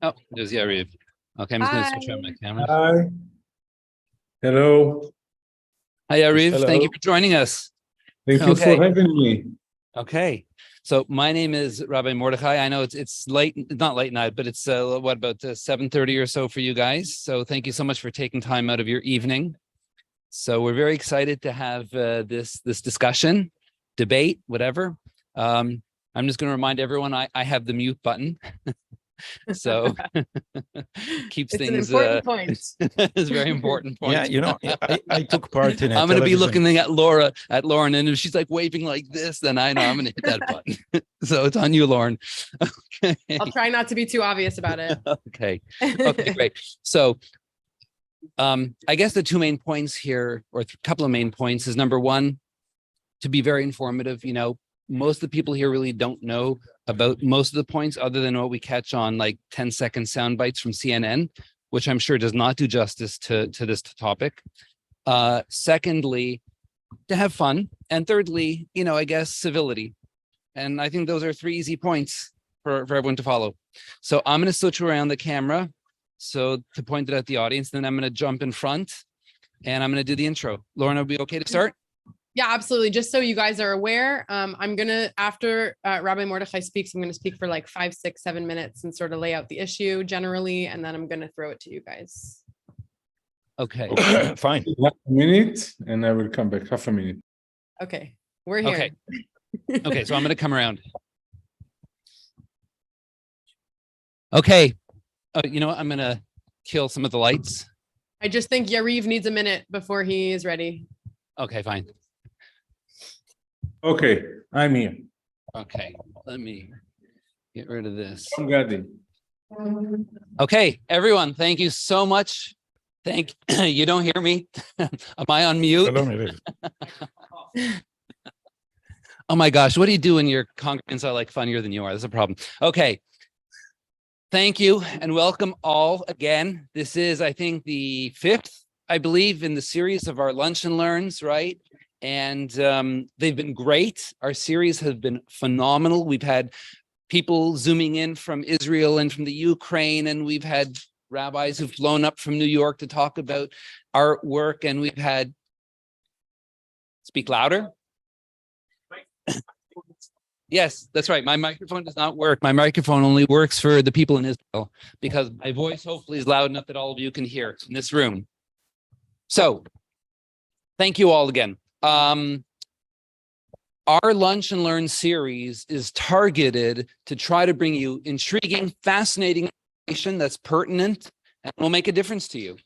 Oh, there's Yariv. Okay, I'm just going to switch on my camera. Hi. Hello. Hi, Yariv. Hello. Thank you for joining us. Thank you for having me. Okay. So my name is Rabbi Mordechai. I know it's late, not late night, but it's what, about 7:30 or so for you guys. So thank you so much for taking time out of your evening. So we're very excited to have this discussion, debate, whatever. I'm just going to remind everyone I have the mute button. So keeps it's things an important point. It's a very important point. Yeah, you know, I took part in it. I'm going to be looking at Lauren, and if she's like waving like this, then I know I'm going to hit that button. So it's on you, Lauren. Okay. I'll try not to be too obvious about it. Okay. Okay, great. So I guess the two main points here, or a couple of main points, is number one, to be very informative. You know, most of the people here really don't know about most of the points other than what we catch on like 10-second sound bites from CNN, which I'm sure does not do justice to this topic. Secondly, to have fun. And thirdly, you know, I guess civility. And I think those are three easy points for everyone to follow. So I'm going to switch around the camera so to point it at the audience. Then I'm going to jump in front and I'm going to do the intro. Lauren, are we okay to start? Yeah, absolutely. Just so you guys are aware, I'm going to, after Rabbi Mordechai speaks, I'm going to speak for like 5, 6, 7 minutes and sort of lay out the issue generally, and then I'm going to throw it to you guys. Okay. Fine. Half a minute, and I will come back. Half a minute. Okay, we're here. Okay. Okay, so I'm going to come around. Okay. You know what? I'm going to kill some of the lights. I just think Yariv needs a minute before he is ready. Okay, fine. Okay, I'm here. Okay, let me get rid of this. I'm Gadi. Okay, everyone, thank you so much. You don't hear me? Am I on mute? Oh my gosh, what do you do when your congregants are like funnier than you are? That's a problem. Okay. Thank you and welcome all again. This is, I think, the 5th, I believe, in the series of our Lunch and Learns, right? And they've been great. Our series has been phenomenal. We've had people zooming in from Israel and from the Ukraine, and we've had rabbis who've flown up from New York to talk about our work, and we've had, speak louder. Yes, that's right. My microphone does not work. My microphone only works for the people in Israel because my voice hopefully is loud enough that all of you can hear it in this room. So thank you all again. Our Lunch and Learn series is targeted to try to bring you intriguing, fascinating information that's pertinent and will make a difference to you.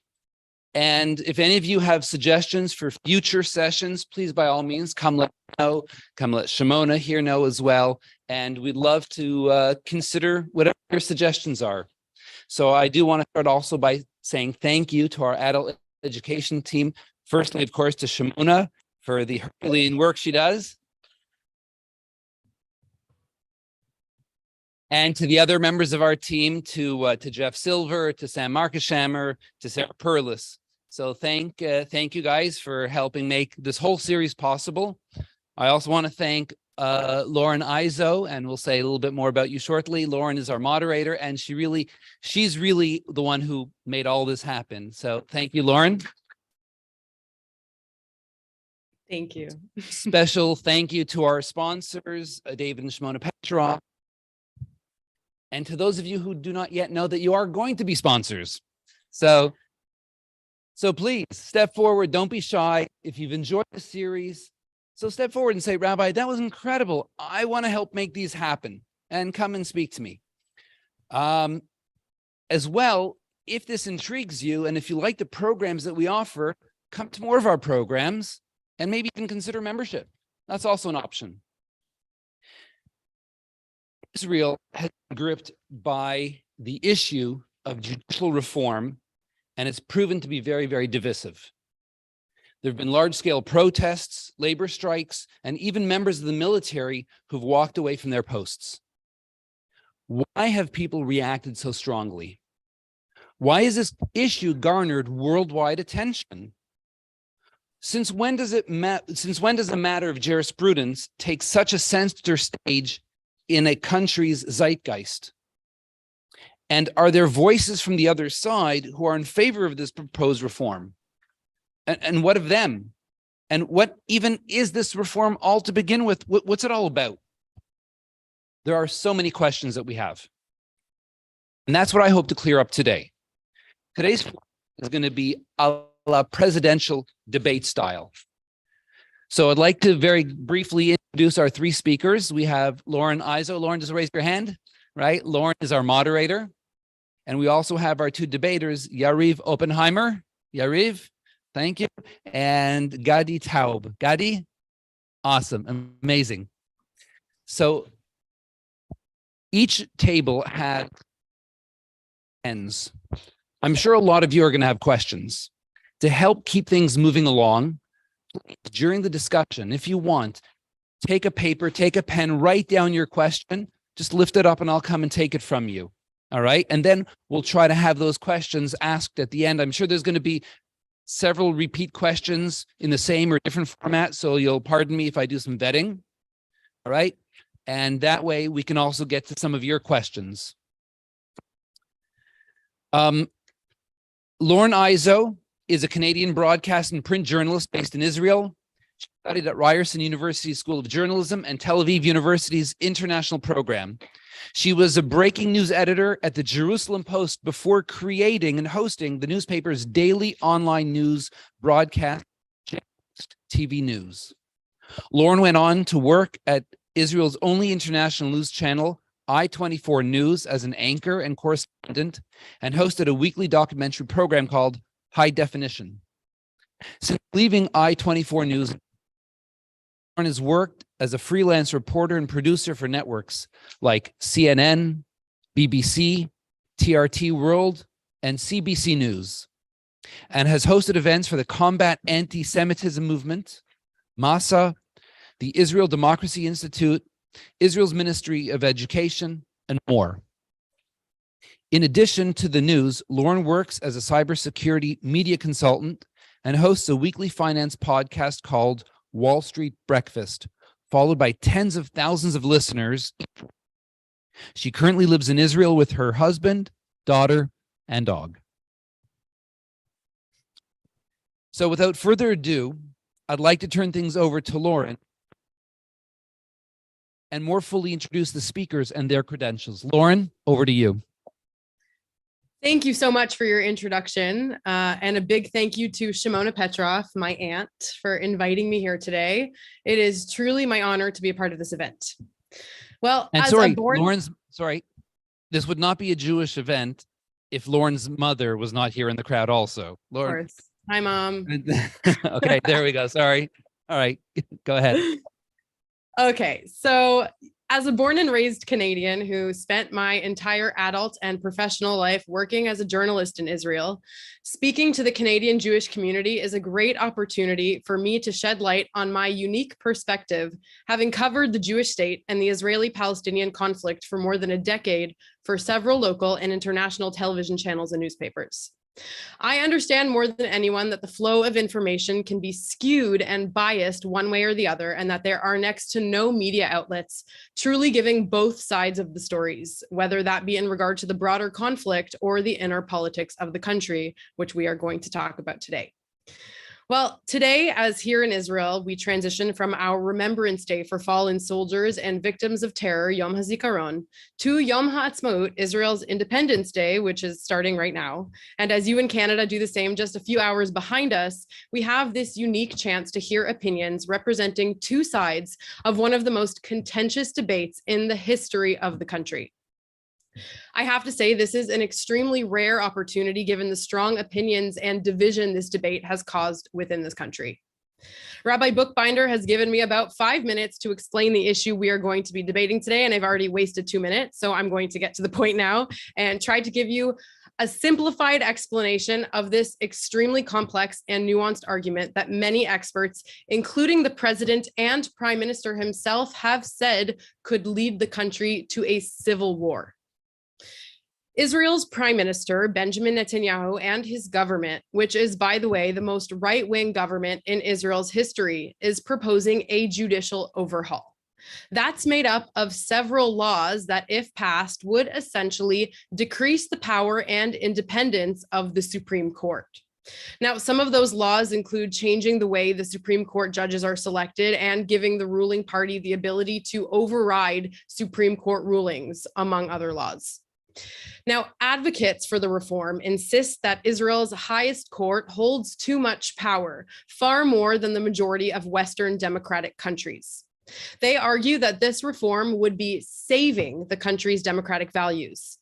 And if any of you have suggestions for future sessions, please, by all means, come let me know. Come let Shimona here know as well. And we'd love to consider whatever your suggestions are. So I do want to start also by saying thank you to our adult education team. Firstly, of course, to Shimona for the Herculean work she does. And to the other members of our team, to Jeff Silver, to Sam Markeshammer, to Sarah Perlis. So thank you guys for helping make this whole series possible. I also want to thank Lauren Izo, and we'll say a little bit more about you shortly. Lauren is our moderator, and she's really the one who made all this happen. So thank you, Lauren. Thank you. Special thank you to our sponsors, David and Shimona Petrov. And to those of you who do not yet know that you are going to be sponsors. So please step forward. Don't be shy. If you've enjoyed the series, so step forward and say, Rabbi, that was incredible. I want to help make these happen, and come and speak to me. As well, if this intrigues you and if you like the programs that we offer, come to more of our programs and maybe even consider membership. That's also an option. Israel has been gripped by the issue of judicial reform, and it's proven to be very, very divisive. There have been large-scale protests, labor strikes, and even members of the military who've walked away from their posts. Why have people reacted so strongly? Why is this issue garnered worldwide attention? Since when does a matter of jurisprudence take such a center stage in a country's zeitgeist? And are there voices from the other side who are in favor of this proposed reform? And what of them? And what even is this reform all to begin with? What's it all about? There are so many questions that we have. And that's what I hope to clear up today. Today's is going to be a la presidential debate style. So I'd like to very briefly introduce our three speakers. We have Lauren Izzo. Lauren, just raise your hand, right? Lauren is our moderator. And we also have our two debaters, Yariv Oppenheimer. Yariv, thank you. And Gadi Taub. Gadi, awesome, amazing. So each table had ends. I'm sure a lot of you are going to have questions. To help keep things moving along, during the discussion, if you want, take a paper, take a pen, write down your question, just lift it up and I'll come and take it from you. All right. And then we'll try to have those questions asked at the end. I'm sure there's going to be several repeat questions in the same or different format. So you'll pardon me if I do some vetting. All right. And that way we can also get to some of your questions. Lauren Izzo is a Canadian broadcast and print journalist based in Israel. She studied at Ryerson University School of Journalism and Tel Aviv University's international program. She was a breaking news editor at the Jerusalem Post before creating and hosting the newspaper's daily online news broadcast, TV News. Lauren went on to work at Israel's only international news channel, I-24 News, as an anchor and correspondent, and hosted a weekly documentary program called High Definition. Since leaving I-24 News, Lauren has worked as a freelance reporter and producer for networks like CNN, BBC, TRT World, and CBC News, and has hosted events for the Combat Anti-Semitism Movement, MASA, the Israel Democracy Institute, Israel's Ministry of Education, and more. In addition to the news, Lauren works as a cybersecurity media consultant and hosts a weekly finance podcast called Wall Street Breakfast, followed by tens of thousands of listeners. She currently lives in Israel with her husband, daughter, and dog. So without further ado, I'd like to turn things over to Lauren and more fully introduce the speakers and their credentials. Lauren, over to you. Thank you so much for your introduction. And a big thank you to Shimona Petrov, my aunt, for inviting me here today. It is truly my honor to be a part of this event. Well, and as sorry, a born... this would not be a Jewish event if Lauren's mother was not here in the crowd also. Lauren. Hi, Mom. Okay, there we go. Sorry. All right, go ahead. Okay, so as a born and raised Canadian who spent my entire adult and professional life working as a journalist in Israel, speaking to the Canadian Jewish community is a great opportunity for me to shed light on my unique perspective, having covered the Jewish state and the Israeli-Palestinian conflict for more than a decade for several local and international television channels and newspapers. I understand more than anyone that the flow of information can be skewed and biased one way or the other, and that there are next to no media outlets truly giving both sides of the stories, whether that be in regard to the broader conflict or the inner politics of the country, which we are going to talk about today. Well, today, as here in Israel, we transition from our Remembrance Day for fallen soldiers and victims of terror, Yom HaZikaron, to Yom HaAtzmaut, Israel's Independence Day, which is starting right now. And as you in Canada do the same just a few hours behind us, we have this unique chance to hear opinions representing two sides of one of the most contentious debates in the history of the country. I have to say this is an extremely rare opportunity given the strong opinions and division this debate has caused within this country. Rabbi Bookbinder has given me about 5 minutes to explain the issue we are going to be debating today, and I've already wasted 2 minutes, so I'm going to get to the point now and try to give you a simplified explanation of this extremely complex and nuanced argument that many experts, including the president and prime minister himself, have said could lead the country to a civil war. Israel's Prime Minister, Benjamin Netanyahu, and his government, which is, by the way, the most right-wing government in Israel's history, is proposing a judicial overhaul. That's made up of several laws that, if passed, would essentially decrease the power and independence of the Supreme Court. Now, some of those laws include changing the way the Supreme Court judges are selected and giving the ruling party the ability to override Supreme Court rulings, among other laws. Now, advocates for the reform insist that Israel's highest court holds too much power, far more than the majority of Western democratic countries. They argue that this reform would be saving the country's democratic values.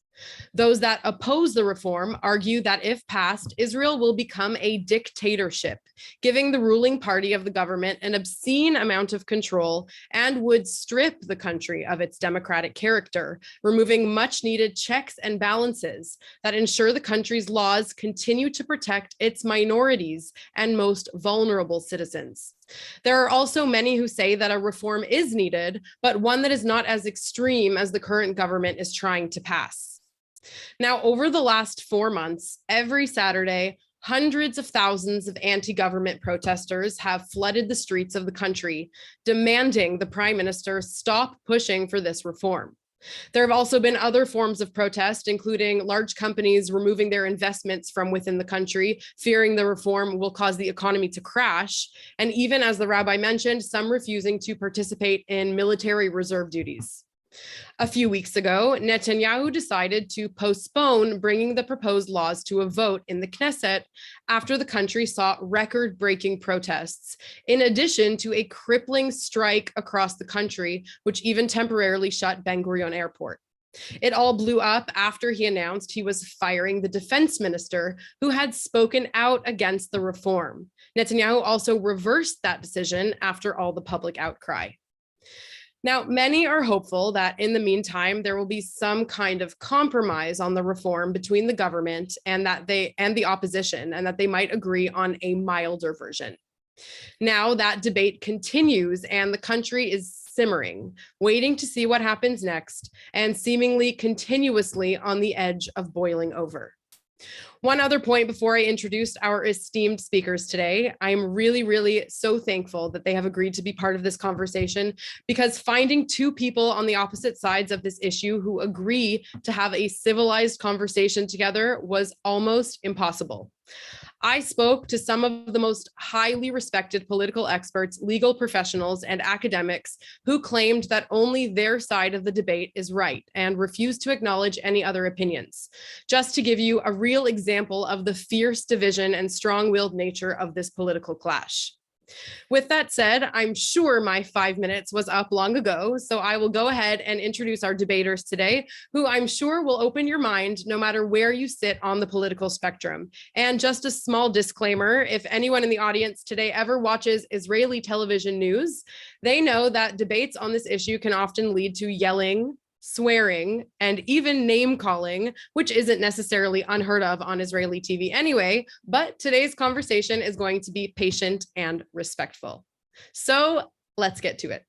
Those that oppose the reform argue that if passed, Israel will become a dictatorship, giving the ruling party of the government an obscene amount of control and would strip the country of its democratic character, removing much needed checks and balances that ensure the country's laws continue to protect its minorities and most vulnerable citizens. There are also many who say that a reform is needed, but one that is not as extreme as the current government is trying to pass. Now, over the last 4 months, every Saturday, hundreds of thousands of anti-government protesters have flooded the streets of the country, demanding the prime minister stop pushing for this reform. There have also been other forms of protest, including large companies removing their investments from within the country, fearing the reform will cause the economy to crash. And even, as the rabbi mentioned, some refusing to participate in military reserve duties. A few weeks ago, Netanyahu decided to postpone bringing the proposed laws to a vote in the Knesset after the country saw record-breaking protests, in addition to a crippling strike across the country, which even temporarily shut Ben Gurion Airport. It all blew up after he announced he was firing the defense minister who had spoken out against the reform. Netanyahu also reversed that decision after all the public outcry. Now, many are hopeful that in the meantime, there will be some kind of compromise on the reform between the government and the opposition, and that they might agree on a milder version. Now that debate continues and the country is simmering, waiting to see what happens next, and seemingly continuously on the edge of boiling over. One other point before I introduce our esteemed speakers today, I'm really so thankful that they have agreed to be part of this conversation, because finding two people on the opposite sides of this issue who agree to have a civilized conversation together was almost impossible. I spoke to some of the most highly respected political experts, legal professionals, and academics who claimed that only their side of the debate is right and refused to acknowledge any other opinions. Just to give you a real example of the fierce division and strong-willed nature of this political clash. With that said, I'm sure my 5 minutes was up long ago, so I will go ahead and introduce our debaters today, who I'm sure will open your mind no matter where you sit on the political spectrum. And just a small disclaimer, if anyone in the audience today ever watches Israeli television news, they know that debates on this issue can often lead to yelling, swearing, and even name calling, which isn't necessarily unheard of on Israeli TV anyway, but today's conversation is going to be patient and respectful. So let's get to it.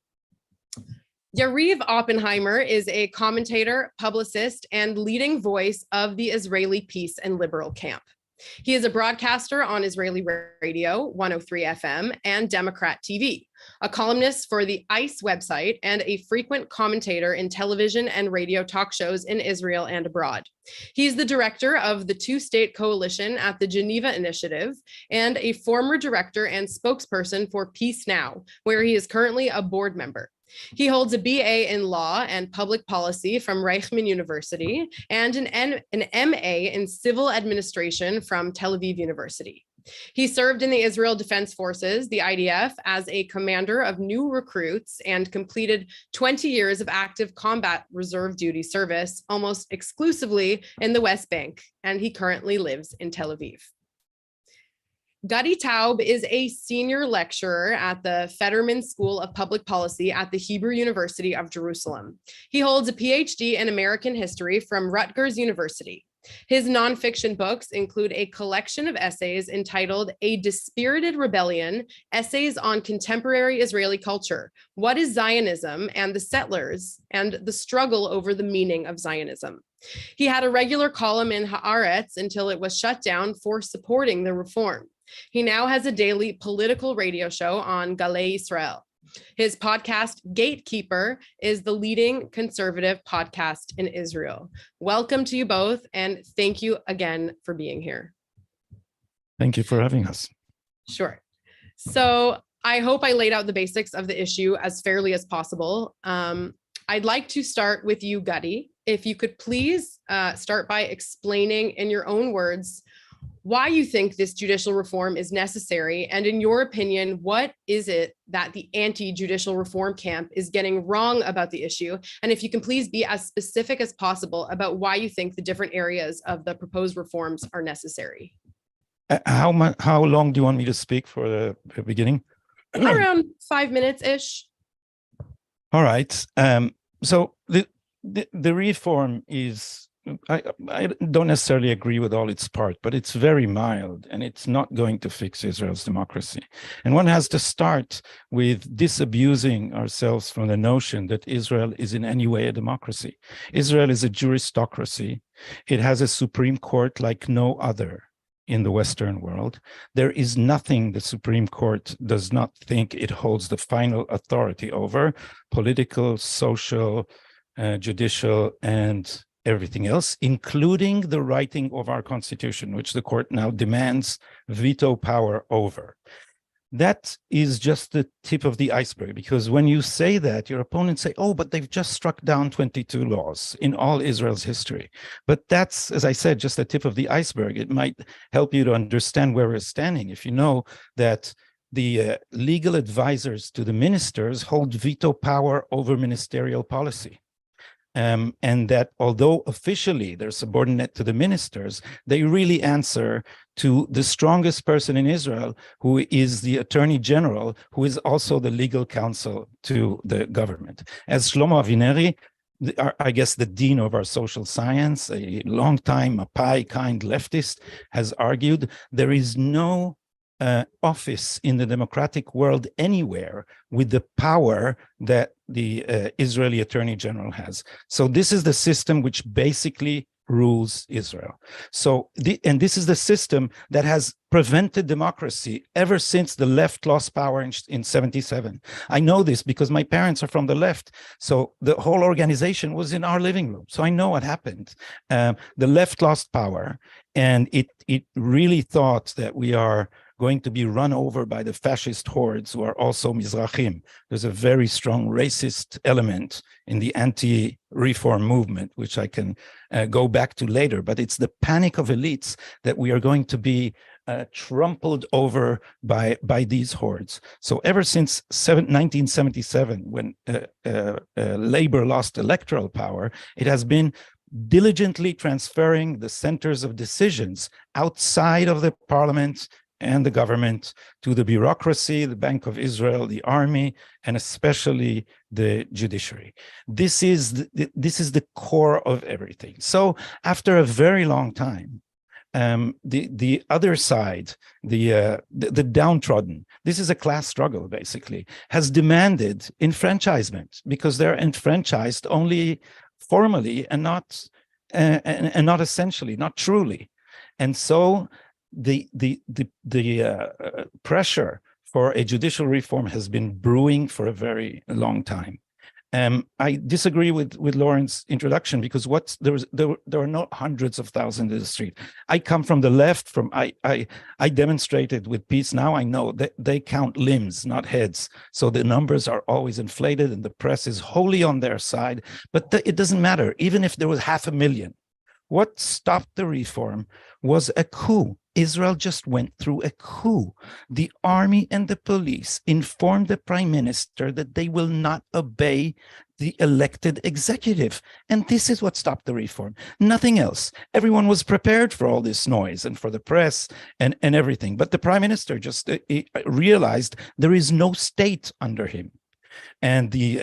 Yariv Oppenheimer is a commentator, publicist, and leading voice of the Israeli peace and liberal camp. He is a broadcaster on Israeli radio, 103 FM, and Democrat TV, a columnist for the ICE website, and a frequent commentator in television and radio talk shows in Israel and abroad. He's the director of the two-state coalition at the Geneva Initiative and a former director and spokesperson for Peace Now, where he is currently a board member. He holds a BA in law and public policy from Reichman University and an MA in civil administration from Tel Aviv University. He served in the Israel Defense Forces, the IDF, as a commander of new recruits and completed 20 years of active combat reserve duty service, almost exclusively in the West Bank, and he currently lives in Tel Aviv. Gadi Taub is a senior lecturer at the Fetterman School of Public Policy at the Hebrew University of Jerusalem. He holds a PhD in American history from Rutgers University. His nonfiction books include a collection of essays entitled A Dispirited Rebellion, Essays on Contemporary Israeli Culture, What is Zionism and the Settlers, and the Struggle over the Meaning of Zionism. He had a regular column in Haaretz until it was shut down for supporting the reform. He now has a daily political radio show on Galei Israel. His podcast, Gatekeeper, is the leading conservative podcast in Israel. Welcome to you both, and thank you again for being here. Thank you for having us. Sure. So I hope I laid out the basics of the issue as fairly as possible. I'd like to start with you, Gutty. If you could please start by explaining in your own words why you think this judicial reform is necessary. And in your opinion, what is it that the anti-judicial reform camp is getting wrong about the issue? And if you can please be as specific as possible about why you think the different areas of the proposed reforms are necessary. How long do you want me to speak for the beginning? Around 5 minutes-ish. All right. So the reform is, I don't necessarily agree with all its part, but it's very mild and it's not going to fix Israel's democracy. And one has to start with disabusing ourselves from the notion that Israel is in any way a democracy. Israel is a juristocracy. It has a Supreme Court like no other in the Western world. There is nothing the Supreme Court does not think it holds the final authority over: political, social, judicial, and everything else, including the writing of our constitution, which the court now demands veto power over. That is just the tip of the iceberg, because when you say that, your opponents say, oh, but they've just struck down 22 laws in all Israel's history. But that's, as I said, just the tip of the iceberg. It might help you to understand where we're standing if you know that the legal advisors to the ministers hold veto power over ministerial policy. And that although officially they're subordinate to the ministers, they really answer to the strongest person in Israel, who is the Attorney General, who is also the legal counsel to the government. As Shlomo Avineri, I guess the dean of our social science, a longtime Mapai kind leftist, has argued there is no office in the democratic world anywhere with the power that the Israeli Attorney General has. So this is the system which basically rules Israel. So and this is the system that has prevented democracy ever since the left lost power in 77. I know this because my parents are from the left. So the whole organization was in our living room. So I know what happened. The left lost power, and it really thought that we are going to be run over by the fascist hordes who are also Mizrahim. There's a very strong racist element in the anti-reform movement, which I can go back to later. But it's the panic of elites that we are going to be trampled over by these hordes. So ever since 1977, when Labor lost electoral power, it has been diligently transferring the centers of decisions outside of the parliament and the government to the bureaucracy, the Bank of Israel, the army, and especially the judiciary. This is the core of everything. So after a very long time, the other side, the downtrodden, this is a class struggle basically, has demanded enfranchisement, because they're enfranchised only formally and not essentially, not truly. And so the pressure for a judicial reform has been brewing for a very long time. I disagree with Lauren's introduction, because there are not hundreds of thousands in the street. I come from the left. I demonstrated with Peace Now. I know that they count limbs, not heads. So the numbers are always inflated, and the press is wholly on their side. But it doesn't matter. Even if there was 500,000, what stopped the reform was a coup. Israel just went through a coup. The army and the police informed the prime minister that they will not obey the elected executive. And this is what stopped the reform. Nothing else. Everyone was prepared for all this noise and for the press and everything. But the prime minister just realized there is no state under him. And the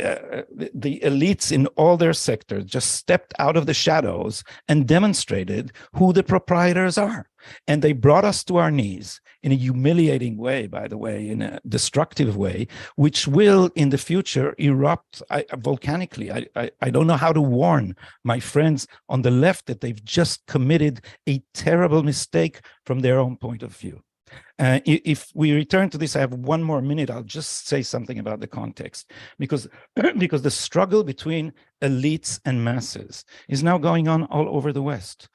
elites in all their sectors just stepped out of the shadows and demonstrated who the proprietors are. And they brought us to our knees in a humiliating way, by the way, in a destructive way, which will in the future erupt volcanically. I don't know how to warn my friends on the left that they've just committed a terrible mistake from their own point of view. If we return to this, I have one more minute. I'll just say something about the context, because because the struggle between elites and masses is now going on all over the West.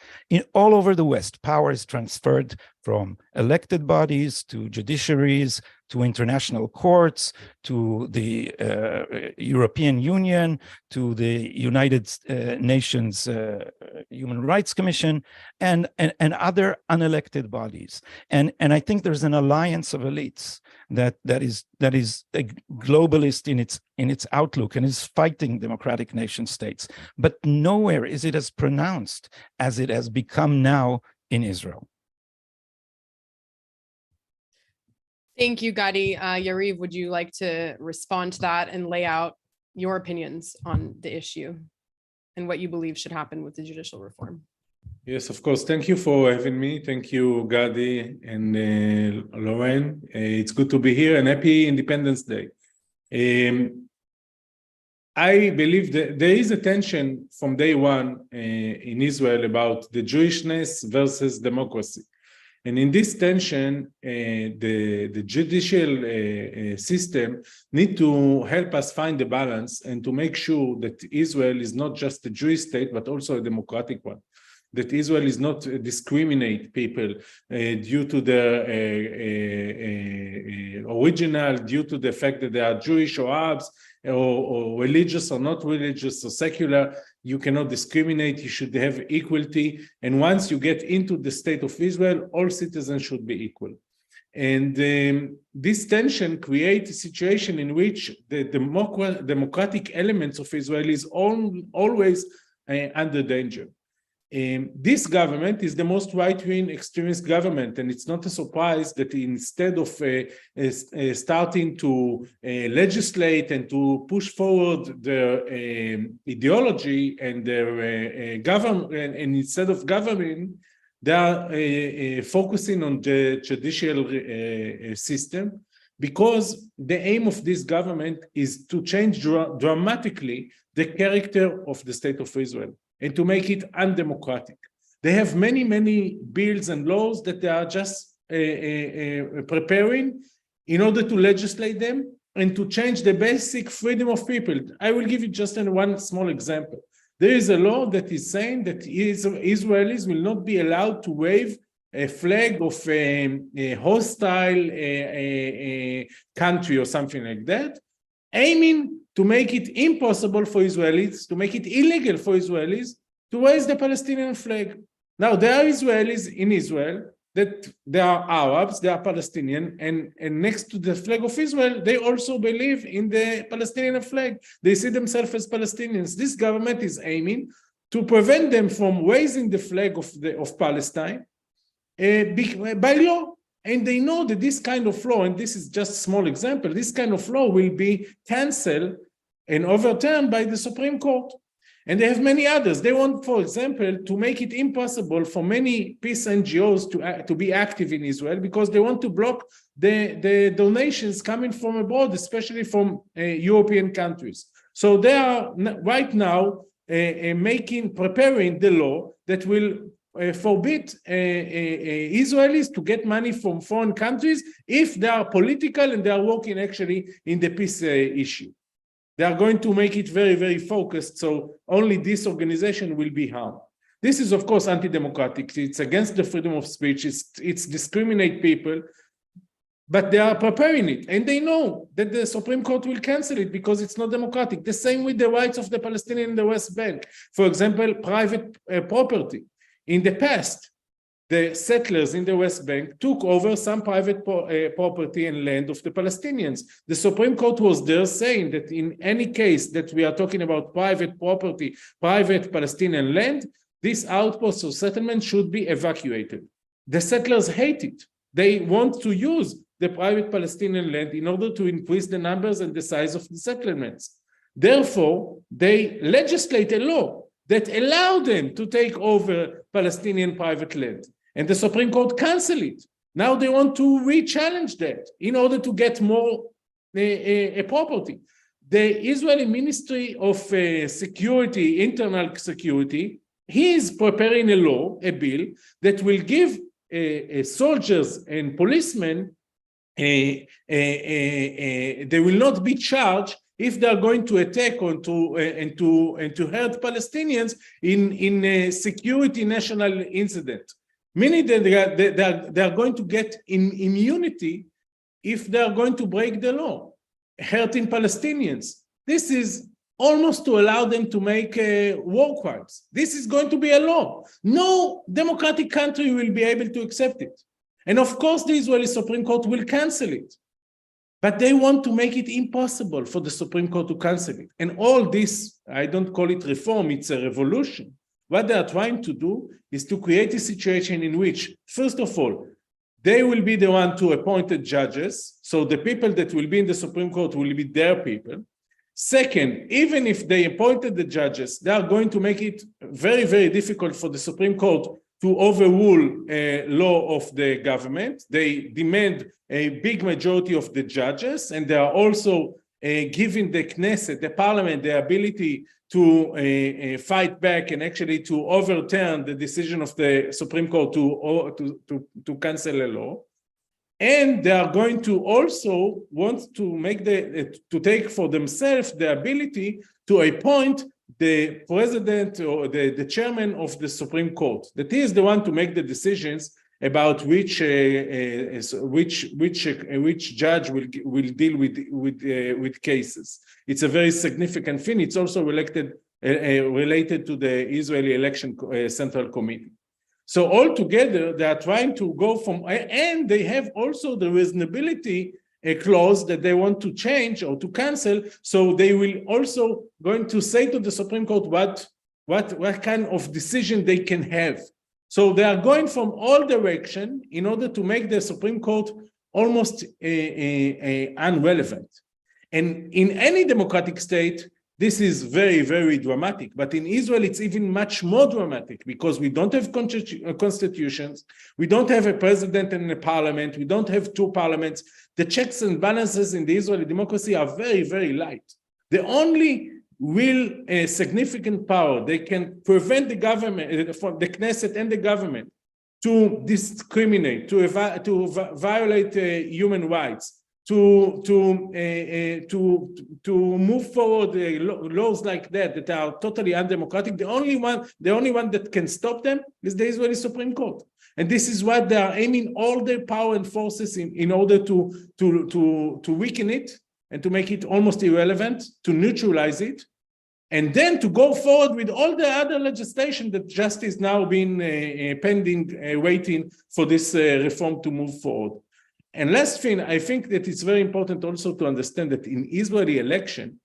All over the West, power is transferred from elected bodies to judiciaries, to international courts, to the European Union, to the United Nations Human Rights Commission, and other unelected bodies. And I think there's an alliance of elites that is a globalist in its outlook and is fighting democratic nation states. But nowhere is it as pronounced as it has become now in Israel. Thank you, Gadi. Yariv, would you like to respond to that and lay out your opinions on the issue and what you believe should happen with the judicial reform? Yes, of course. Thank you for having me. Thank you, Gadi and Lauren. It's good to be here, and happy Independence Day. I believe that there is a tension from day one in Israel about the Jewishness versus democracy. And in this tension, the judicial system need to help us find the balance and to make sure that Israel is not just a Jewish state, but also a democratic one. That Israel is not discriminate people due to their original, due to the fact that they are Jewish or Arabs, or religious or not religious or secular. You cannot discriminate. You should have equality. And once you get into the state of Israel, all citizens should be equal. And this tension creates a situation in which the democratic elements of Israel is always under danger. This government is the most right-wing extremist government, and it's not a surprise that instead of starting to legislate and to push forward their ideology and their government, and instead of governing, they are focusing on the judicial system, because the aim of this government is to change dramatically the character of the state of Israel and to make it undemocratic. They have many, many bills and laws that they are just preparing in order to legislate them and to change the basic freedom of people. I will give you just one small example. There is a law that is saying that Israelis will not be allowed to wave a flag of a hostile country or something like that, aiming to make it impossible for Israelis, to make it illegal for Israelis to raise the Palestinian flag. Now, there are Israelis in Israel that they are Arabs, they are Palestinian, and next to the flag of Israel, they also believe in the Palestinian flag. They see themselves as Palestinians. This government is aiming to prevent them from raising the flag of Palestine by law. And they know that this kind of law, and this is just a small example, this kind of law will be canceled and overturned by the Supreme Court. And they have many others. They want, for example, to make it impossible for many peace NGOs to be active in Israel, because they want to block the donations coming from abroad, especially from European countries. So they are right now preparing the law that will forbid Israelis to get money from foreign countries if they are political and they are working actually in the peace issue. They are going to make it very, very focused, so only this organization will be harmed. This is, of course, anti-democratic. It's against the freedom of speech. It's discriminate people, but they are preparing it. And they know that the Supreme Court will cancel it because it's not democratic. The same with the rights of the Palestinians in the West Bank. For example, private property. In the past, the settlers in the West Bank took over some private property and land of the Palestinians. The Supreme Court was there saying that in any case that we are talking about private property, private Palestinian land, this outpost or settlement should be evacuated. The settlers hate it. They want to use the private Palestinian land in order to increase the numbers and the size of the settlements. Therefore, they legislate a law that allow them to take over Palestinian private land. And the Supreme Court canceled it. Now they want to re-challenge that in order to get more property. The Israeli Ministry of Security, Internal Security, he is preparing a law, a bill, that will give soldiers and policemen, they will not be charged if they are going to attack and to hurt Palestinians in a security national incident. Meaning that they are going to get immunity if they are going to break the law, hurting Palestinians. This is almost to allow them to make war crimes. This is going to be a law. No democratic country will be able to accept it. And of course, the Israeli Supreme Court will cancel it. But they want to make it impossible for the Supreme Court to cancel it. And all this, I don't call it reform, it's a revolution. What they are trying to do is to create a situation in which, first of all, they will be the one to appoint the judges. So the people that will be in the Supreme Court will be their people. Second, even if they appointed the judges, they are going to make it very, very difficult for the Supreme Court to overrule a law of the government. They demand a big majority of the judges, and they are also giving the Knesset, the parliament, the ability to fight back and actually to overturn the decision of the Supreme Court to cancel a law. And they are going to also want to make to take for themselves the ability to appoint the president or the chairman of the Supreme Court. That is the one to make the decisions about which judge will deal with cases. It's a very significant thing. It's also related to the Israeli Election Central Committee. So altogether, they are trying to go from, and they have also the reasonability clause that they want to change or to cancel. So they will also going to say to the Supreme Court what kind of decision they can have. So they are going from all direction in order to make the Supreme Court almost irrelevant. And in any democratic state, this is very, very dramatic. But in Israel, it's even much more dramatic because we don't have constitutions. We don't have a president and a parliament. We don't have two parliaments. The checks and balances in the Israeli democracy are very, very light. The only real significant power, they can prevent the government, from the Knesset and the government, to discriminate, to violate human rights, to move forward laws like that are totally undemocratic. The only one that can stop them is the Israeli Supreme Court. And this is what they are aiming all their power and forces in order to weaken it and to make it almost irrelevant, to neutralize it, and then to go forward with all the other legislation that just is now being pending, waiting for this reform to move forward. And last thing, I think that it's very important also to understand that in Israeli election,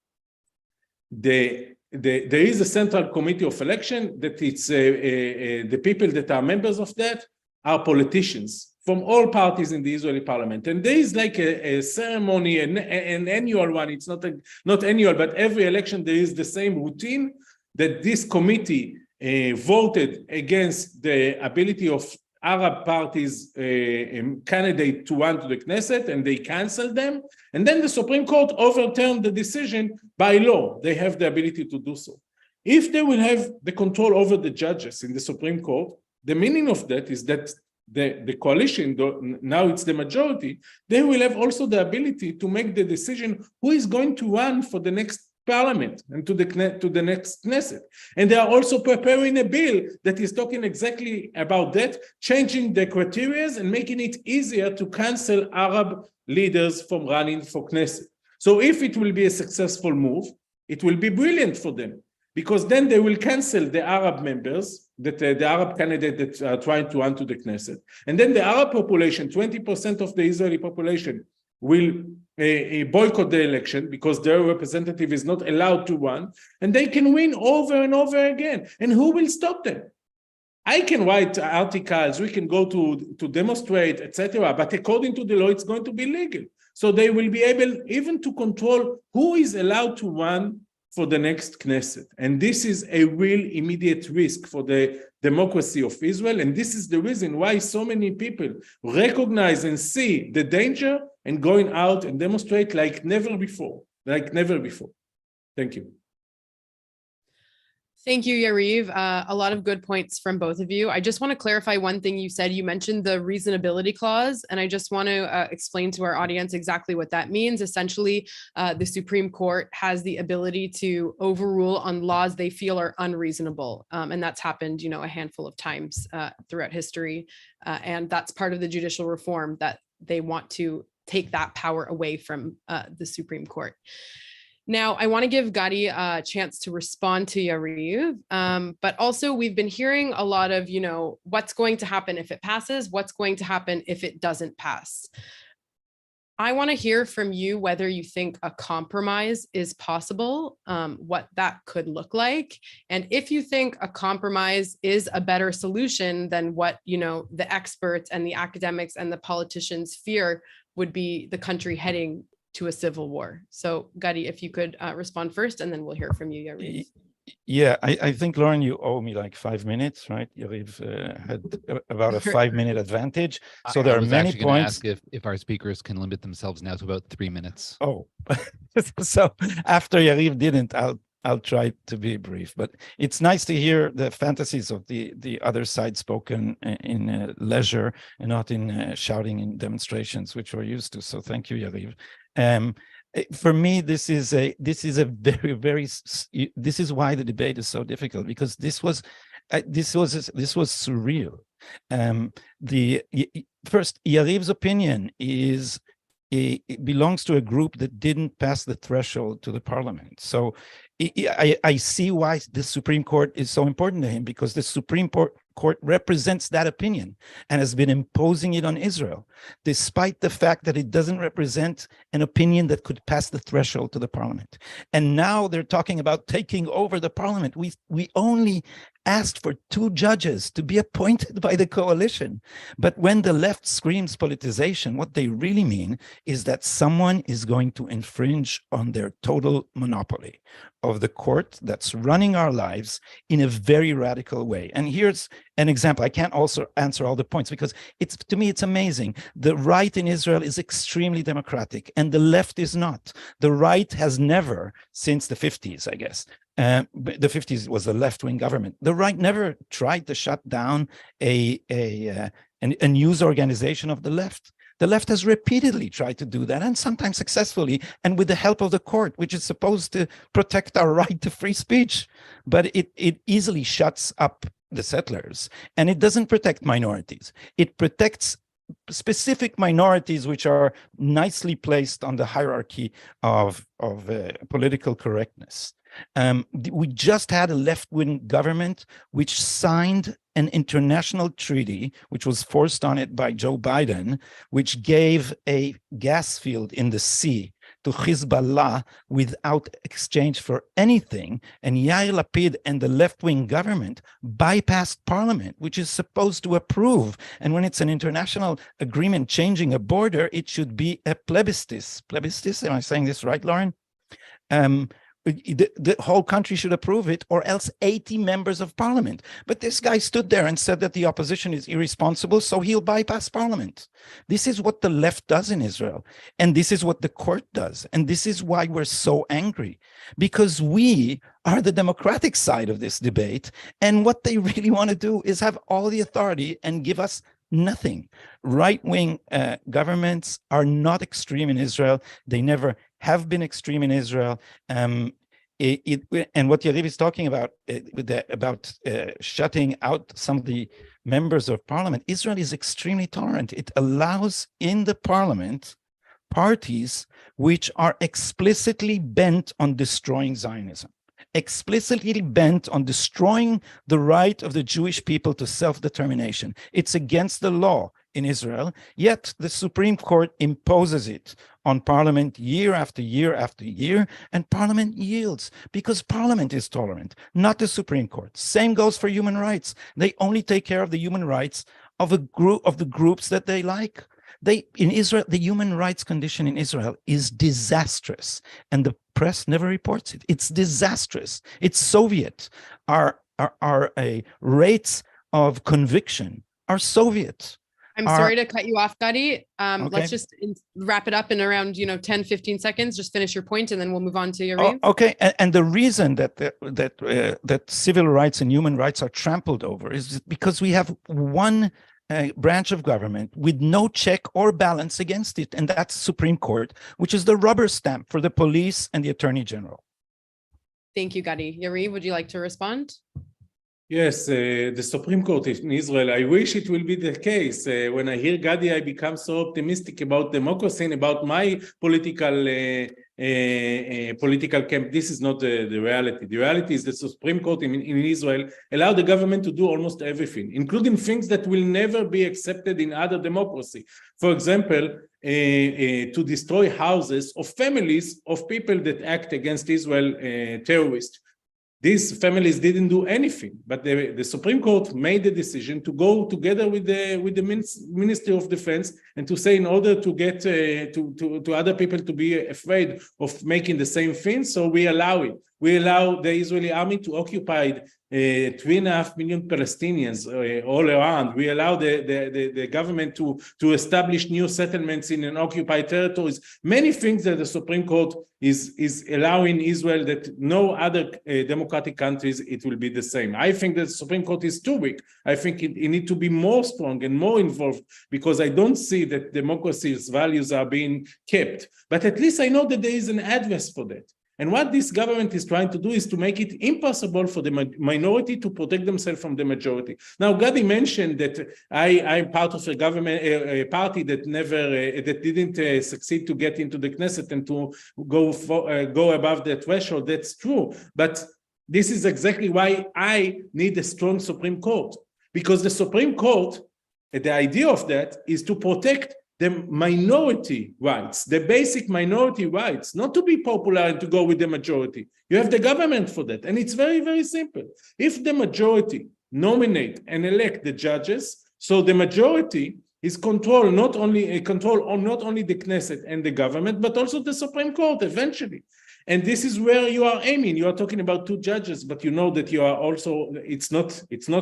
there is a central committee of election that it's the people that are members of that are politicians from all parties in the Israeli parliament. And there is like a ceremony, an annual one. It's not annual, but every election there is the same routine that this committee voted against the ability of Arab parties candidate to run to the Knesset, and they canceled them. And then the Supreme Court overturned the decision by law. They have the ability to do so. If they will have the control over the judges in the Supreme Court, the meaning of that is that the coalition, now it's the majority, they will have also the ability to make the decision who is going to run for the next parliament and to the next Knesset. And they are also preparing a bill that is talking exactly about that, changing the criteria and making it easier to cancel Arab leaders from running for Knesset. So if it will be a successful move, it will be brilliant for them, because then they will cancel the Arab members, the Arab candidate that are trying to run to the Knesset. And then the Arab population, 20% of the Israeli population, will boycott the election because their representative is not allowed to run, and they can win over and over again. And who will stop them? I can write articles, we can go to demonstrate, etc. But according to the law, it's going to be legal. So they will be able even to control who is allowed to run for the next Knesset. And this is a real immediate risk for the democracy of Israel. And this is the reason why so many people recognize and see the danger and going out and demonstrate like never before, Thank you. Thank you, Yariv. A lot of good points from both of you. I just want to clarify one thing you said. You mentioned the reasonability clause, and I just want to explain to our audience exactly what that means. Essentially, the Supreme Court has the ability to overrule on laws they feel are unreasonable, and that's happened, a handful of times throughout history, and that's part of the judicial reform that they want to take that power away from the Supreme Court. Now, I want to give Gadi a chance to respond to Yariv, but also we've been hearing a lot of, what's going to happen if it passes, what's going to happen if it doesn't pass. I want to hear from you whether you think a compromise is possible, what that could look like, and if you think a compromise is a better solution than what, the experts and the academics and the politicians fear would be the country heading to a civil war. So Gadi, if you could respond first, and then we'll hear from you, Yariv. Yeah, I think, Lauren, you owe me like 5 minutes, right? Yariv had about a 5-minute advantage. So there are many points. Ask if our speakers can limit themselves now to about 3 minutes. Oh, so after Yariv didn't, I'll try to be brief, but it's nice to hear the fantasies of the other side spoken in leisure and not in shouting in demonstrations, which we're used to. So thank you, Yariv. For me, this is a very this is why the debate is so difficult, because this was surreal. First, Yariv's opinion it belongs to a group that didn't pass the threshold to the parliament. So I see why the Supreme Court is so important to him, because the Supreme Court represents that opinion and has been imposing it on Israel, despite the fact that it doesn't represent an opinion that could pass the threshold to the parliament. And now they're talking about taking over the parliament. We only asked for 2 judges to be appointed by the coalition. But when the left screams politicization, what they really mean is that someone is going to infringe on their total monopoly of the court that's running our lives in a very radical way. And here's an example. I can't also answer all the points, because to me, it's amazing. The right in Israel is extremely democratic and the left is not. The right has never, since the 50s, I guess, the 50s was a left-wing government. The right never tried to shut down a news organization of the left. The left has repeatedly tried to do that, and sometimes successfully, and with the help of the court, which is supposed to protect our right to free speech. But it easily shuts up the settlers, and it doesn't protect minorities. It protects specific minorities which are nicely placed on the hierarchy of political correctness. We just had a left-wing government which signed an international treaty, which was forced on it by Joe Biden, which gave a gas field in the sea to Hezbollah without exchange for anything. And Yair Lapid and the left-wing government bypassed parliament, which is supposed to approve. And when it's an international agreement changing a border, it should be a plebiscite. Plebiscite, am I saying this right, Lauren? The whole country should approve it, or else 80 members of parliament. But this guy stood there and said that the opposition is irresponsible, so he'll bypass parliament. This is what the left does in Israel. And this is what the court does. And this is why we're so angry, because we are the democratic side of this debate. And what they really want to do is have all the authority and give us nothing. Right-wing governments are not extreme in Israel. They never have been extreme in Israel. And what Yariv is talking about, shutting out some of the members of parliament, Israel is extremely tolerant. It allows in the parliament parties which are explicitly bent on destroying Zionism, explicitly bent on destroying the right of the Jewish people to self-determination. It's against the law in Israel, yet the Supreme Court imposes it on parliament year after year after year, and parliament yields because parliament is tolerant, not the Supreme Court. Same goes for human rights. They only take care of the human rights of the groups that they like. In Israel, the human rights condition in Israel is disastrous, and the press never reports it. It's disastrous. It's Soviet. Our rates of conviction are Soviet. I'm are- sorry to cut you off, Gadi. Okay. Let's just wrap it up in around, 10, 15 seconds. Just finish your point and then we'll move on to your Okay, and the reason that civil rights and human rights are trampled over is because we have one branch of government with no check or balance against it, and that's Supreme Court, which is the rubber stamp for the police and the Attorney General. Thank you, Gadi. Yariv, would you like to respond? Yes, the Supreme Court in Israel, I wish it will be the case. When I hear Gadi, I become so optimistic about democracy and about my political camp. This is not the reality. The reality is the Supreme Court in Israel allow the government to do almost everything, including things that will never be accepted in other democracy. For example, to destroy houses of families of people that act against Israel terrorists. These families didn't do anything, but the Supreme Court made the decision to go together with the Ministry of Defense and to say, in order to get to other people to be afraid of making the same thing, so we allow it. We allow the Israeli army to occupy 3.5 million Palestinians all around. We allow the government to establish new settlements in occupied territories. Many things that the Supreme Court is allowing Israel that no other democratic countries it will be the same. I think that the Supreme Court is too weak. I think it needs to be more strong and more involved, because I don't see that democracy's values are being kept. But at least I know that there is an address for that. And what this government is trying to do is to make it impossible for the minority to protect themselves from the majority. Now, Gadi mentioned that I'm part of a government, a party that didn't succeed to get into the Knesset and to go above the threshold. That's true. But this is exactly why I need a strong Supreme Court, because the Supreme Court, the idea of that is to protect the minority rights, the basic minority rights, not to be popular and to go with the majority. You have the government for that. And it's very, very simple. If the majority nominate and elect the judges, so the majority is control not only the Knesset and the government, but also the Supreme Court eventually. And this is where you are aiming. You are talking about 2 judges, but you know that you are also, it's not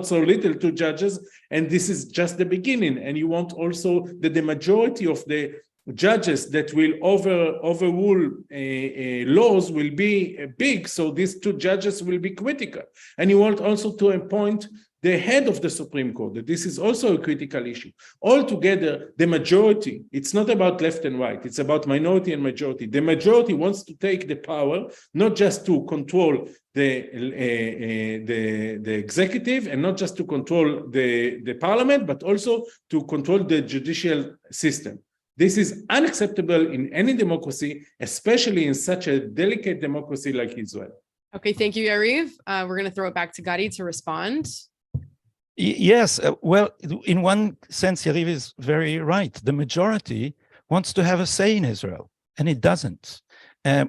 so little 2 judges, and this is just the beginning. And you want also that the majority of the judges that will overrule laws will be big, so these 2 judges will be critical. And you want also to appoint the head of the Supreme Court, that this is also a critical issue. Altogether, the majority, it's not about left and right, it's about minority and majority. The majority wants to take the power, not just to control the executive and not just to control the parliament, but also to control the judicial system. This is unacceptable in any democracy, especially in such a delicate democracy like Israel. Okay, thank you, Yariv. We're going to throw it back to Gadi to respond. Yes, well, in one sense, Yariv is very right. The majority wants to have a say in Israel, and it doesn't.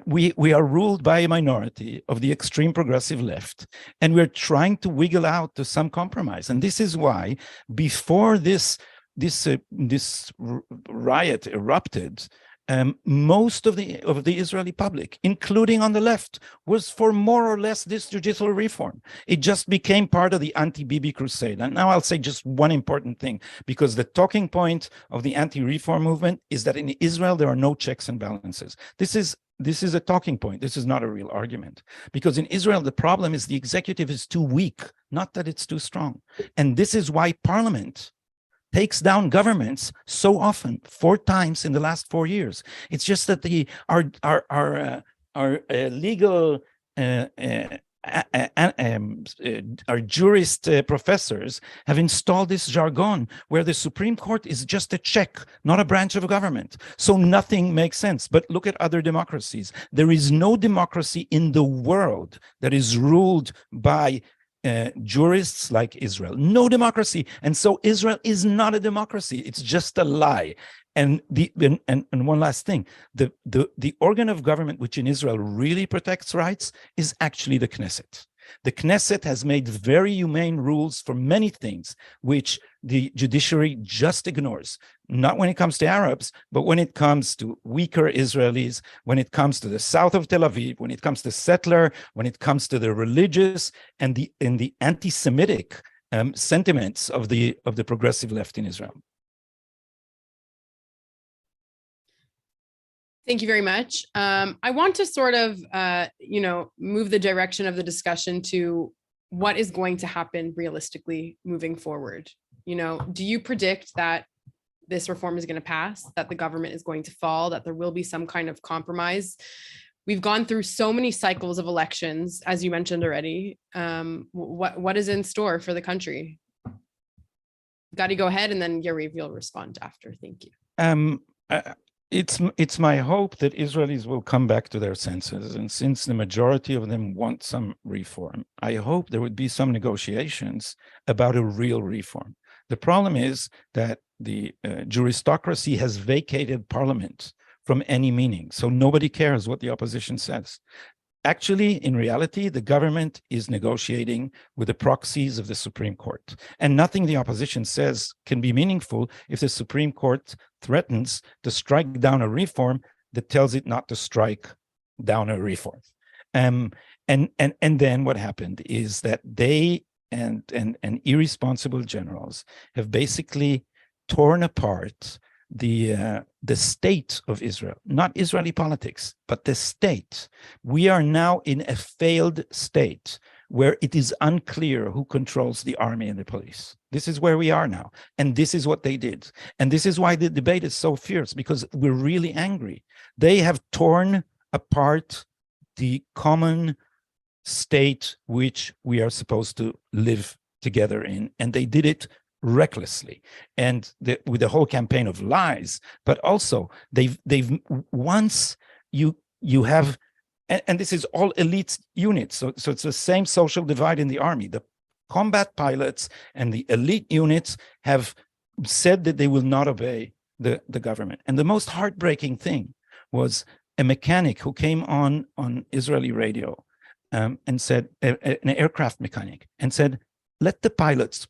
We are ruled by a minority of the extreme progressive left, and we're trying to wiggle out to some compromise. And this is why, before this riot erupted, most of the Israeli public, including on the left, was for more or less this judicial reform. It just became part of the anti-Bibi crusade. And now I'll say just one important thing, because the talking point of the anti-reform movement is that in Israel there are no checks and balances. This is a talking point. This is not a real argument, because in Israel the problem is the executive is too weak, not that it's too strong. And this is why parliament takes down governments so often, 4 times in the last 4 years. It's just that our legal our jurist professors have installed this jargon where the Supreme Court is just a check, not a branch of government. So nothing makes sense. But look at other democracies. There is no democracy in the world that is ruled by jurists like Israel. No democracy. And so Israel is not a democracy. It's just a lie. And one last thing, the organ of government which in Israel really protects rights is actually the Knesset. The Knesset has made very humane rules for many things, which the judiciary just ignores. Not when it comes to Arabs, but when it comes to weaker Israelis, when it comes to the south of Tel Aviv, when it comes to settler, when it comes to the religious and the anti-Semitic sentiments of the progressive left in Israel. Thank you very much. I want to sort of, move the direction of the discussion to what is going to happen realistically moving forward. Do you predict that this reform is going to pass, that the government is going to fall, that there will be some kind of compromise? We've gone through so many cycles of elections, as you mentioned already. What is in store for the country? Gadi, go ahead, and then Yariv, you'll respond after. Thank you. It's my hope that Israelis will come back to their senses, and since the majority of them want some reform, I hope there would be some negotiations about a real reform. The problem is that the juristocracy has vacated parliament from any meaning, so nobody cares what the opposition says. Actually, in reality, the government is negotiating with the proxies of the Supreme Court, and nothing the opposition says can be meaningful if the Supreme Court threatens to strike down a reform that tells it not to strike down a reform. And then what happened is that they and irresponsible generals have basically torn apart the state of Israel, not Israeli politics, but the state. We are now in a failed state where it is unclear who controls the army and the police. This is where we are now. And this is what they did. And this is why the debate is so fierce, because we're really angry. They have torn apart the common state which we are supposed to live together in. And they did it recklessly, and with the whole campaign of lies, but also they've once you have, and this is all elite units, so it's the same social divide in the army. The combat pilots and the elite units have said that they will not obey the government. And the most heartbreaking thing was a mechanic who came on Israeli radio and said, an aircraft mechanic, and said, let the pilots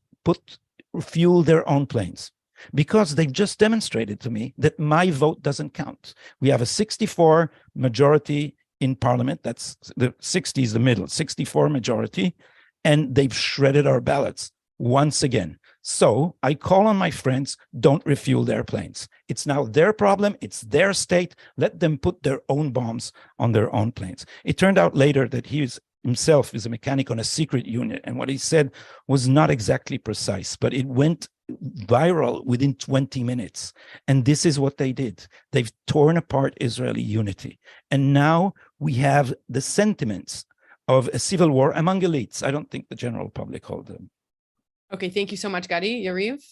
fuel their own planes, because they've just demonstrated to me that my vote doesn't count. We have a 64 majority in parliament. That's the 60 is the middle, 64 majority, and they've shredded our ballots once again. So I call on my friends, don't refuel their planes. It's now their problem. It's their state. Let them put their own bombs on their own planes. It turned out later that himself is a mechanic on a secret unit, and what he said was not exactly precise, but it went viral within 20 minutes. And this is what they did. They've torn apart Israeli unity. And now we have the sentiments of a civil war among elites. I don't think the general public hold them. Okay, thank you so much, Gadi. Yariv?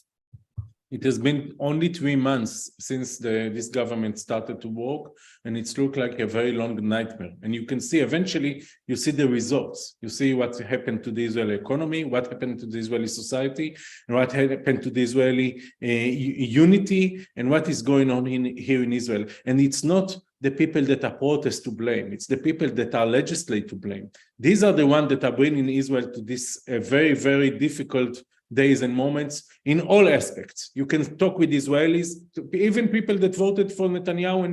It has been only 3 months since this government started to work, and it's looked like a very long nightmare. And you can see eventually, you see the results. You see what happened to the Israeli economy, what happened to the Israeli society, and what happened to the Israeli unity, and what is going on here in Israel. And it's not the people that are protest to blame. It's the people that are legislate to blame. These are the ones that are bringing Israel to this very, very difficult days and moments in all aspects. You can talk with Israelis, even people that voted for Netanyahu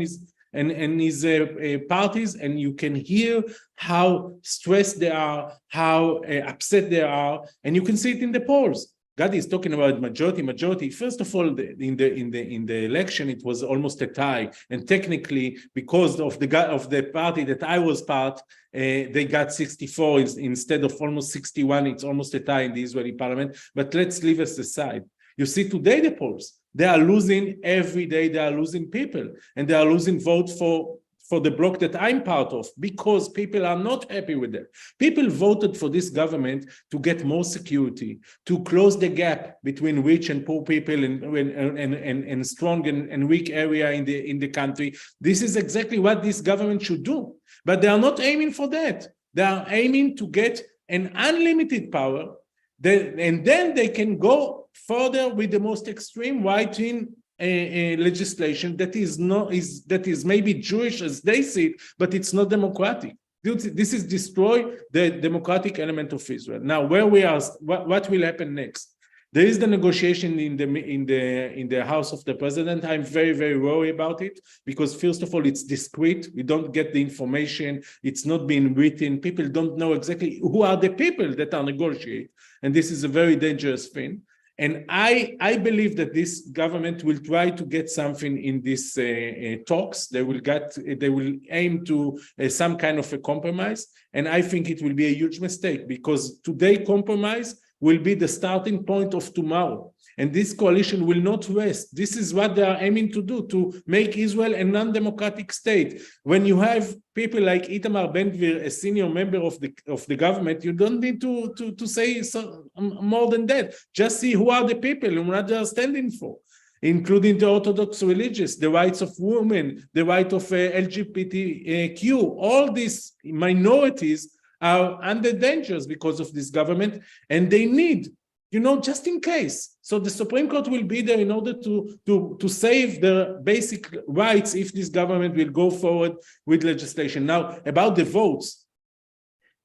and his parties, and you can hear how stressed they are, how upset they are, and you can see it in the polls. Gadi is talking about majority. First of all, in the election, it was almost a tie, and technically, because of the party that I was part, they got 64 instead of almost 61. It's almost a tie in the Israeli parliament. But let's leave us aside. You see today the polls, they are losing every day. They are losing people, and they are losing votes for the bloc that I'm part of, because people are not happy with that. People voted for this government to get more security, to close the gap between rich and poor people and strong and weak area in the country. This is exactly what this government should do. But they are not aiming for that. They are aiming to get an unlimited power, and then they can go further with the most extreme right-wing legislation that is maybe Jewish as they see it, but it's not democratic. This is destroy the democratic element of Israel. Now, where we are, what will happen next? There is the negotiation in the house of the president. I'm very, very worried about it, because first of all, it's discreet. We don't get the information. It's not being written. People don't know exactly who are the people that are negotiating, and this is a very dangerous thing. And I believe that this government will try to get something in these talks. They will aim to some kind of a compromise. And I think it will be a huge mistake, because today compromise will be the starting point of tomorrow. And this coalition will not rest. This is what they are aiming to do, to make Israel a non-democratic state. When you have people like Itamar Ben-Gvir, a senior member of the government, you don't need to say more than that. Just see who are the people and what they are standing for, including the Orthodox religious, the rights of women, the right of LGBTQ. All these minorities are under dangers because of this government, and they need, just in case. So the Supreme Court will be there in order to save the basic rights if this government will go forward with legislation. Now, about the votes,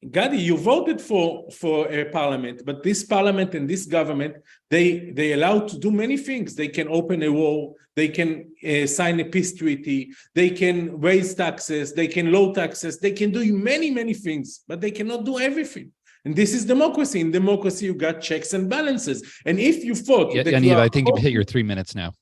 Gadi, you voted for a parliament, but this parliament and this government, they allowed to do many things. They can open a war, they can sign a peace treaty, they can raise taxes, they can lower taxes, they can do many, many things, but they cannot do everything. And this is democracy. In democracy, you got checks and balances. And if you thought that Yaniv, I think you've hit your 3 minutes now.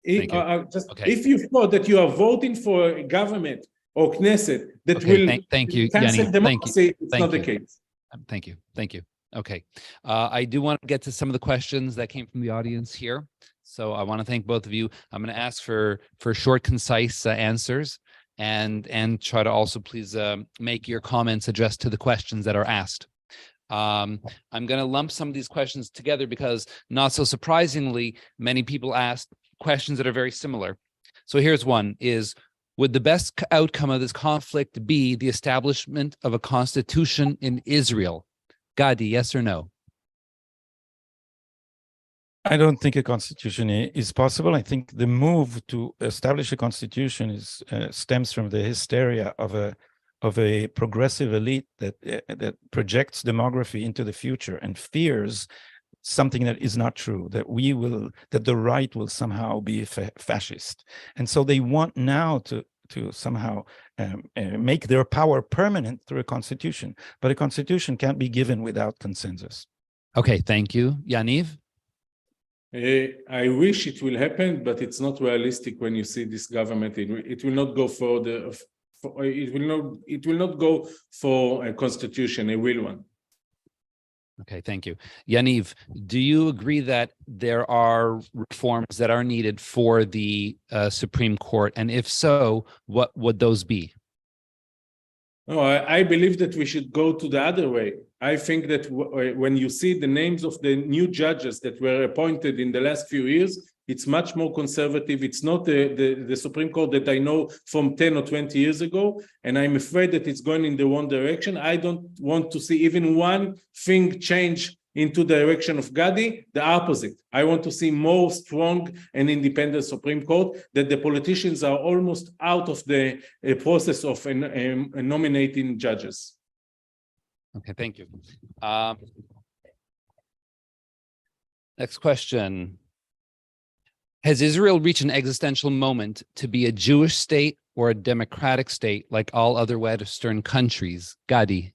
If you thought that you are voting for a government or Knesset that will thank you, cancel Yaniv. democracy, it's Thank not you. the case. Thank you. Okay. I do want to get to some of the questions that came from the audience here. So I want to thank both of you. I'm going to ask for short, concise answers, and try to also please make your comments addressed to the questions that are asked. I'm going to lump some of these questions together because, not so surprisingly, many people asked questions that are very similar. So here's one: would the best outcome of this conflict be the establishment of a constitution in Israel? Gadi, yes or no? I don't think a constitution is possible. I think the move to establish a constitution stems from the hysteria of a progressive elite that projects demography into the future and fears something that is not true, that the right will somehow be fascist. And so they want now to somehow make their power permanent through a constitution. But a constitution can't be given without consensus. Okay, thank you. Yaniv? I wish it will happen, but it's not realistic when you see this government. It will not go for it will not go for a constitution, a real one. Okay, thank you. Yaniv, do you agree that there are reforms that are needed for the Supreme Court? And if so, what would those be? No, I believe that we should go to the other way. I think that when you see the names of the new judges that were appointed in the last few years, it's much more conservative. It's not the Supreme Court that I know from 10 or 20 years ago, and I'm afraid that it's going in the wrong direction. I don't want to see even one thing change into the direction of Gadi, the opposite. I want to see more strong and independent Supreme Court, that the politicians are almost out of the process of nominating judges. Okay, thank you. Next question. Has Israel reached an existential moment to be a Jewish state or a democratic state like all other Western countries? Gadi.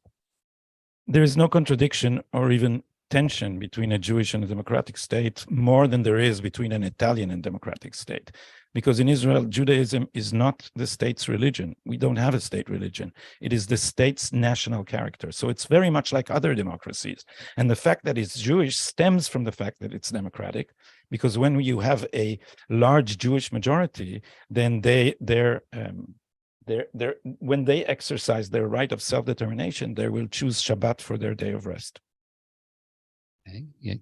There is no contradiction or even tension between a Jewish and a democratic state more than there is between an Italian and democratic state. Because in Israel, Judaism is not the state's religion. We don't have a state religion. It is the state's national character. So it's very much like other democracies. And the fact that it's Jewish stems from the fact that it's democratic, because when you have a large Jewish majority, then when they exercise their right of self-determination, they will choose Shabbat for their day of rest. Okay. Yeah.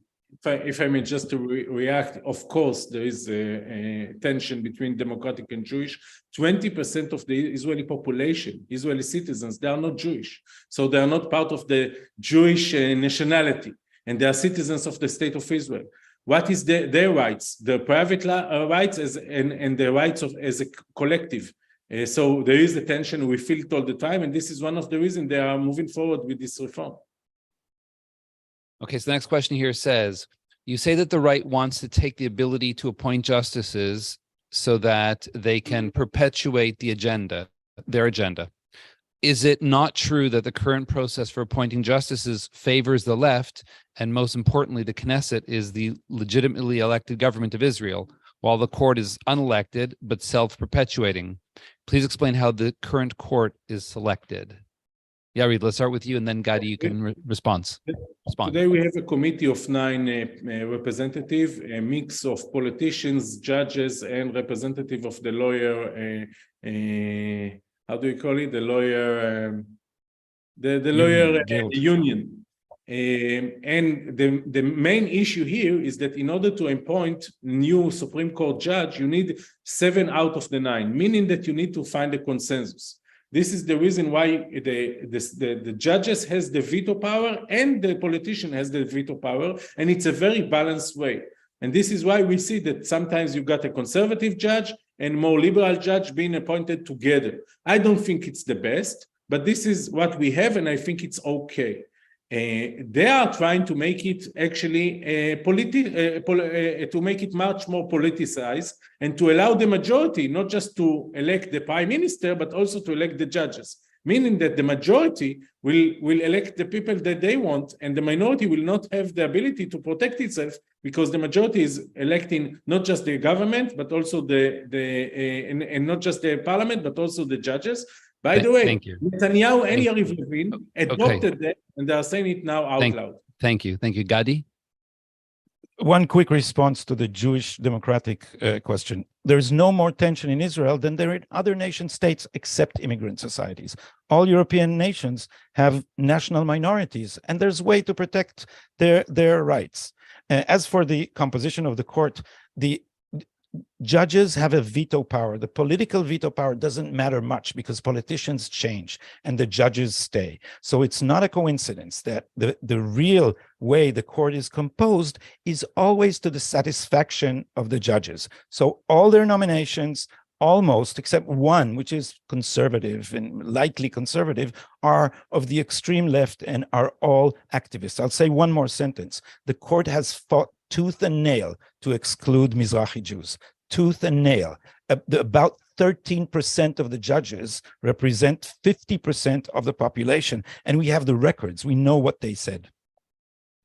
If I may just to react, of course, there is a tension between democratic and Jewish. 20% of the Israeli population, Israeli citizens, they are not Jewish. So they are not part of the Jewish nationality, and they are citizens of the state of Israel. What is their rights? The private rights and the rights as a collective. So there is a tension, we feel it all the time, and this is one of the reasons they are moving forward with this reform. Okay, so the next question here says, you say that the right wants to take the ability to appoint justices so that they can perpetuate their agenda. is it not true that the current process for appointing justices favors the left, and most importantly, the Knesset is the legitimately elected government of Israel, while the court is unelected but self-perpetuating? Please explain how the current court is selected. Yarid, let's start with you, and then Gadi, you can respond. Today we have a committee of 9 representatives, a mix of politicians, judges, and representative of the lawyer. How do you call it? The lawyer, the lawyer union. And the main issue here is that in order to appoint new Supreme Court judge, you need 7 out of the 9, meaning that you need to find a consensus. This is the reason why the judges has the veto power and the politician has the veto power, and it's a very balanced way. And this is why we see that sometimes you've got a conservative judge and more liberal judge being appointed together. I don't think it's the best, but this is what we have, and I think it's okay. They are trying to make it actually to make it much more politicized and to allow the majority not just to elect the prime minister, but also to elect the judges, meaning that the majority will elect the people that they want, and the minority will not have the ability to protect itself because the majority is electing not just the government, but also and not just the parliament, but also the judges. By the way, Netanyahu and Yariv Levin adopted that, and they are saying it now out loud. Thank you. Thank you. Gadi? One quick response to the Jewish democratic question. There's no more tension in Israel than there in other nation states except immigrant societies. All European nations have national minorities, and there's a way to protect their rights. As for the composition of the court, the judges have a veto power. The political veto power doesn't matter much because politicians change and the judges stay. So it's not a coincidence that the real way the court is composed is always to the satisfaction of the judges. So all their nominations, almost except one, which is conservative and lightly conservative, are of the extreme left and are all activists. I'll say one more sentence. The court has fought tooth and nail to exclude Mizrahi Jews, tooth and nail. About 13% of the judges represent 50% of the population, and we have the records. We know what they said.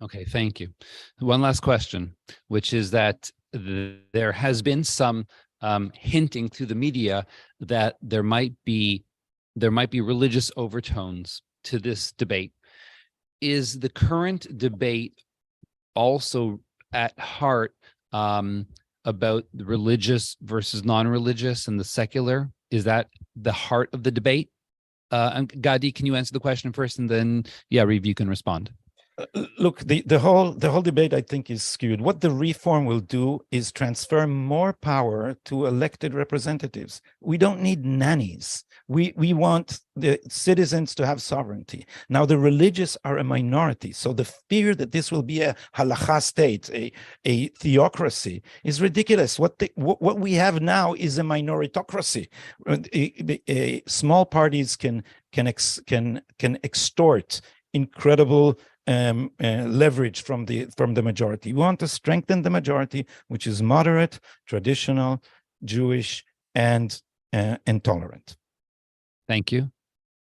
Okay, thank you. One last question, which is that there has been some hinting through the media that there might be religious overtones to this debate. Is the current debate also at heart about the religious versus non-religious and the secular? Is that the heart of the debate? Gadi, can you answer the question first, and then Yariv, you can respond. Look, the whole debate, I think, is skewed. What the reform will do is transfer more power to elected representatives. We don't need nannies. We want the citizens to have sovereignty. Now, the religious are a minority, so the fear that this will be a halacha state, a theocracy, is ridiculous. What we have now is a minoritocracy. Small parties can extort incredible leverage from the majority. We want to strengthen the majority, which is moderate, traditional, Jewish, and tolerant. Thank you.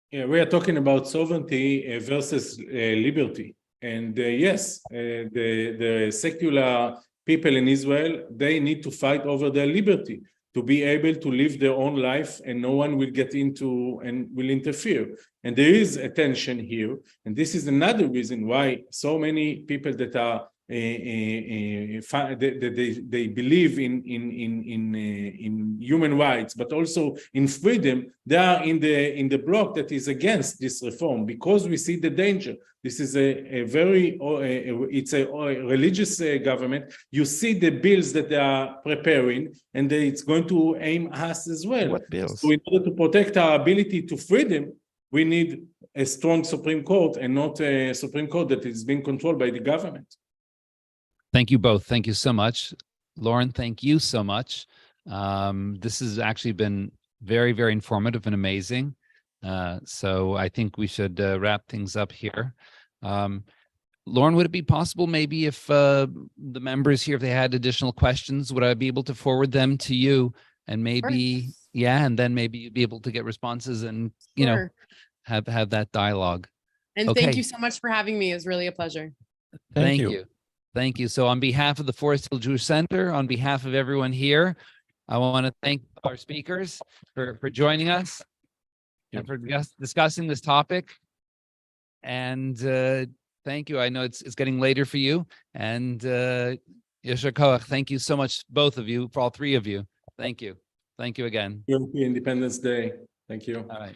Yeah, we are talking about sovereignty versus liberty. And yes, the secular people in Israel, they need to fight over their liberty, to be able to live their own life, and no one will get into and will interfere. And there is a tension here. And this is another reason why so many people that are they believe in human rights, but also in freedom, they are in the bloc that is against this reform, because we see the danger. This is it's a religious government. You see the bills that they are preparing, and it's going to aim us as well. What bills? So in order to protect our ability to freedom, we need a strong Supreme Court, and not a Supreme Court that is being controlled by the government. Thank you both. Thank you so much. Lauren, thank you so much. This has actually been very, very informative and amazing. So I think we should wrap things up here. Lauren, would it be possible maybe if the members here, if they had additional questions, would I be able to forward them to you? And maybe, yeah, and then maybe you'd be able to get responses and, you know, have that dialogue. And Okay. thank you so much for having me. It was really a pleasure. Thank you. Thank you. So on behalf of the Forest Hill Jewish Center, on behalf of everyone here, I want to thank our speakers for joining us and for discussing this topic. And thank you. I know it's getting later for you. And Yasher Koach, thank you so much, both of you, for all three of you. Thank you. Thank you again. European Independence Day. Thank you. All right.